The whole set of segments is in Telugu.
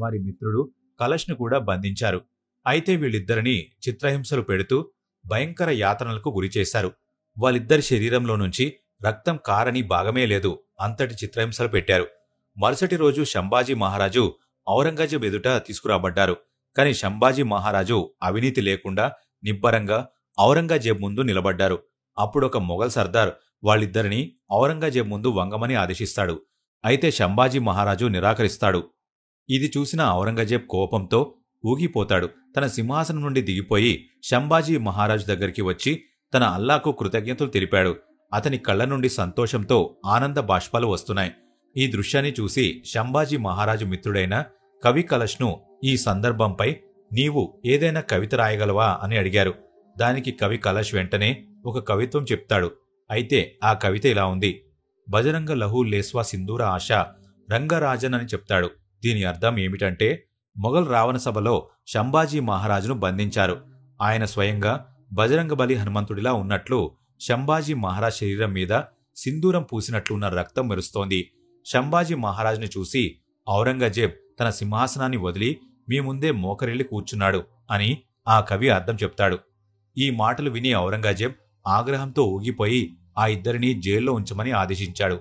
వారి మిత్రుడు కలష్ను కూడా బంధించారు. అయితే వీళ్ళిద్దరినీ చిత్రహింసలు పెడుతూ భయంకర యాతనలకు గురిచేశారు. వాళ్ళిద్దరి శరీరంలో నుంచి రక్తం కారని భాగమే లేదు, అంతటి చిత్రహింసలు పెట్టారు. మరుసటి రోజు శంభాజీ మహారాజు ఔరంగజేబు ఎదుట తీసుకురాబడ్డారు. కాని శంభాజీ మహారాజు అవినీతి లేకుండా నిబ్బరంగా ఔరంగజేబు ముందు నిలబడ్డారు. అప్పుడొక మొఘల్ సర్దార్ వాళ్ళిద్దరినీ ఔరంగజేబు ముందు వంగమని ఆదేశిస్తాడు. అయితే శంభాజీ మహారాజు నిరాకరిస్తాడు. ఇది చూసిన ఔరంగజేబ్ కోపంతో ఊగిపోతాడు. తన సింహాసనం నుండి దిగిపోయి శంభాజీ మహారాజు దగ్గరికి వచ్చి తన అల్లాకు కృతజ్ఞతలు తెలిపాడు. అతని కళ్ల నుండి సంతోషంతో ఆనంద బాష్పాలు వస్తున్నాయి. ఈ దృశ్యాన్ని చూసి శంభాజీ మహారాజు మిత్రుడైన కవి కలష్ను ఈ సందర్భంపై నీవు ఏదైనా కవిత రాయగలవా అని అడిగారు. దానికి కవి కలష్ వెంటనే ఒక కవిత్వం చెప్తాడు. అయితే ఆ కవిత ఇలా ఉంది: బజరంగ లహు లేస్వా సింధూర ఆశ రంగరాజన్ అని చెప్తాడు. దీని అర్థం ఏమిటంటే, మొఘల్ రావణ సభలో శంభాజీ మహారాజును బంధించారు. ఆయన స్వయంగా బజరంగబలి హనుమంతుడిలా ఉన్నట్లు శంభాజీ మహారాజ్ శరీరం మీద సింధూరం పూసినట్లున్న రక్తం మెరుస్తోంది. శంభాజీ మహారాజుని చూసి ఔరంగజేబ్ తన సింహాసనాన్ని వదిలి మీ ముందే మోకరిల్లి కూర్చున్నాడు అని ఆ కవి అర్థం చెప్తాడు. ఈ మాటలు విని ఔరంగజేబ్ ఆగ్రహంతో ఊగిపోయి ఆ ఇద్దరినీ జైల్లో ఉంచమని ఆదేశించాడు.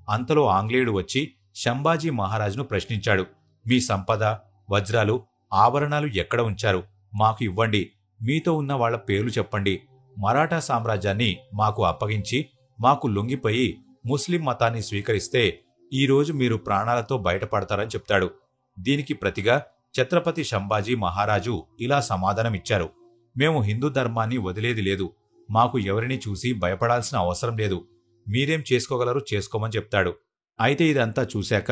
అంతలో ఆంగ్లేయుడు వచ్చి శంభాజీ మహారాజును ప్రశ్నించాడు. మీ సంపద, వజ్రాలు, ఆభరణాలు ఎక్కడ ఉంచారు? మాకు ఇవ్వండి. మీతో ఉన్న వాళ్ల పేర్లు చెప్పండి. మరాఠా సామ్రాజ్యాన్ని మాకు అప్పగించి మాకు లొంగిపోయి ముస్లిం మతాన్ని స్వీకరిస్తే ఈరోజు మీరు ప్రాణాలతో బయటపడతారని చెప్తాడు. దీనికి ప్రతిగా ఛత్రపతి శంభాజీ మహారాజు ఇలా సమాధానమిచ్చారు: మేము హిందూ ధర్మాన్ని వదిలేది లేదు. మాకు ఎవరిని చూసి భయపడాల్సిన అవసరం లేదు. మీరేం చేసుకోగలరు చేసుకోమని చెప్తాడు. అయితే ఇదంతా చూశాక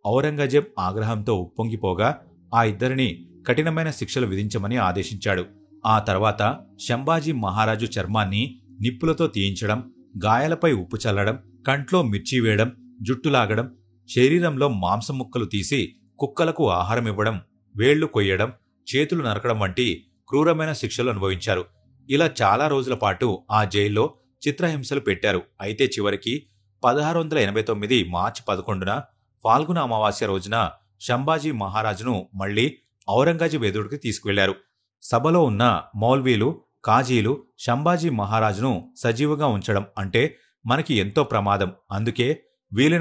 ఔరంగజేబ్ ఆగ్రహంతో ఉప్పొంగిపోగా ఆ ఇద్దరిని కఠినమైన శిక్షలు విధించమని ఆదేశించాడు. ఆ తర్వాత శంభాజీ మహారాజు చర్మాన్ని నిప్పులతో తీయించడం, గాయాలపై ఉప్పు చల్లడం, కంట్లో మిర్చి వేయడం, జుట్టులాగడం, శరీరంలో మాంసం ముక్కలు తీసి కుక్కలకు ఆహారం ఇవ్వడం, వేళ్లు కొయ్యడం, చేతులు నరకడం వంటి క్రూరమైన శిక్షలు అనుభవించారు. ఇలా చాలా రోజుల పాటు ఆ జైల్లో చిత్రహింసలు పెట్టారు. అయితే చివరికి 1689 మార్చి 11న ఫాల్గుణ అమావాస్య రోజున శంభాజీ మహారాజును మళ్లీ ఔరంగజేబు ఎదుటికి తీసుకువెళ్లారు. సభలో ఉన్న మౌల్వీలు, కాజీలు శంభాజీ మహారాజును సజీవంగా ఉంచడం అంటే మనకి ఎంతో ప్రమాదం, అందుకే వీలైన